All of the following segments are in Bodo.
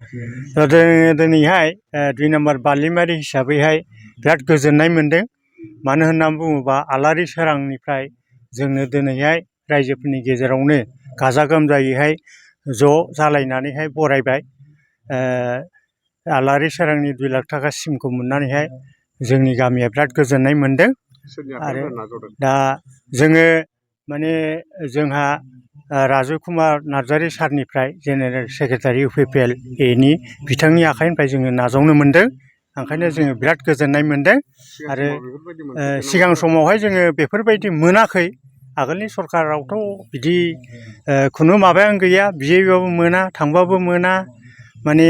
दिनैहाय 2 नम्बर बालिमारि हिसाबैहाय बिराद गोजोननाय मोन्दों। मानो होननानै बुङोबा आलारि सोरांनिफ्राय जोंनो दिनैहाय रायजोफोरनि गेजेरावनो गाजा गोमजायैहाय ज' जालायनानैहाय बरायबाय। आलारि सोरांनि 2 लाख थाखा स्किमखौ मोननानैहाय जोंनि गामिया बिराद गोजोननाय मोन्दों। आरो दा जोङो माने जोंहा राजु कुमार नार्जारि सारनिफ्राय जेनेरेल सेक्रेटारि UPPL नि बिथांनि आखाइनिफ्राय जोङो नाजावनो मोन्दों। ओंखायनो जोङो बिराद गोजोननाय मोन्दों। आरो सिगां समावहाय जोङो बेफोरबायदि मोनाखै। आगोलनि सरकारावथ' बिदि खुनु माबायानो गैया, बिहैबाबो मोना, थांबाबो मोना, माने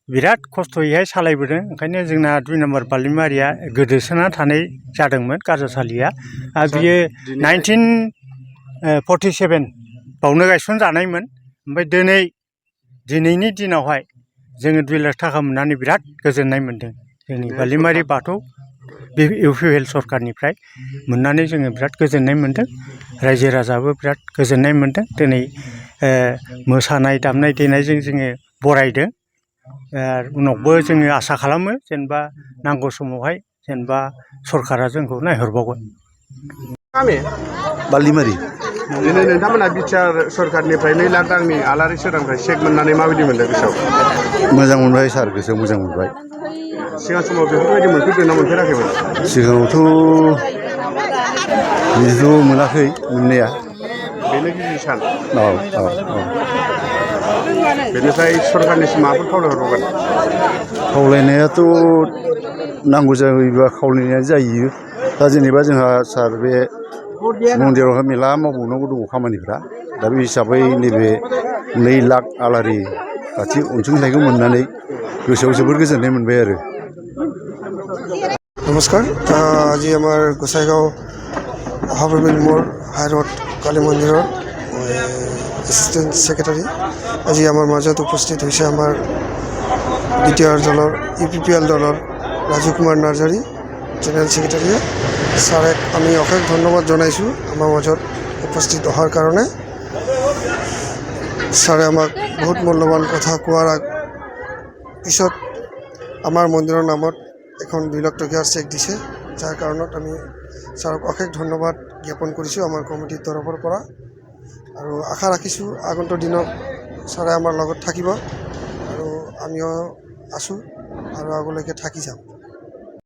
बिराद खस्थ'यैहाय सालायबोदों। ओंखायनो जोंना 2 नम्बर बालिमारिया गोदोसोना थानाय जादोंमोन गारजासालिया। बियो 1947 बावनो गायसनजानायमोन। ओमफ्राय दिनैनि दिनावहाय जोङो 2 लाख थाखा मोननानै बिराद गोजोननाय मोन्दों। जोंनि बालिमारि बाथौ UPPL सरकारनिफ्राय मोननानै जोङो बिराद गोजोननाय मोन्दों। रायजो राजाबो बिराद गोजोननाय मोन्दों। दिनै मोसानाय दामनाय देनायजों जोङो बरायदों। उनावबो जोङो आसा खालामो जेनेबा नांगौ समावहाय जेनेबा सरकारा जोंखौ नायहरबावगोन। बालिमारि दिनै नोंथांमोना बिटिआर सरकारनिफ्राय 2 लाख रांनि आलारि सोरांनिफ्राय चेक मोननानै माबायदि मोनदों गोसोआव? मोजां मोनबाय सार, गोसोआव मोजां मोनबाय। सिगां समाव बेफोरबायदि मोनफेरदोंना मोनफेराखैमोन? सिगाङावथ' बिदिथ' मोनाखै मोननाया। बेनो गिबि सान। औ औ औ। बेनिफ्राय सरकारनिसिम माबाफोर खावलायहरबावगोन? खावलायनायाथ' नांगौ जायोबा खावलायनाया जायो। दा जेनेबा जोंहा सार बे मन्दिरावहाय मेला मावबावनांगौ दङ खामानिफ्रा। दा बे हिसाबै नैबे 2 लाख आलारि बाथि अनसुंथाइखौ मोननानै गोसोआव जोबोर गोजोननाय मोनबाय आरो। नमस्कार। আজি আমাৰ গোসাইগাঁও হাবুৰবিল মোড় হাইৰোড কালী মন্দিৰৰ এছিষ্টেণ্ট ছেক্ৰেটাৰী আজি আমাৰ মাজত উপস্থিত হৈছে আমাৰ বিটিআৰ দলৰ UPPL দলৰ ৰাজু কুমাৰ নাৰ্জাৰী জেনেৰেল ছেক্ৰেটাৰীয়ে। ছাৰক আমি অশেষ ধন্যবাদ জনাইছোঁ আমাৰ মাজত উপস্থিত অহাৰ কাৰণে। ছাৰে আমাক বহুত মূল্যৱান কথা কোৱাৰ পিছত আমাৰ মন্দিৰৰ নামত এখন 2 লাখ টকীয়া চেক দিছে, যাৰ কাৰণত আমি ছাৰক অশেষ ধন্যবাদ জ্ঞাপন কৰিছোঁ আমাৰ কমিটিৰ তৰফৰ পৰা। আৰু আশা ৰাখিছোঁ আগন্তুক দিনত ছাৰে আমাৰ লগত থাকিব আৰু আমিও আছোঁ আৰু আগলৈকে থাকি যাম।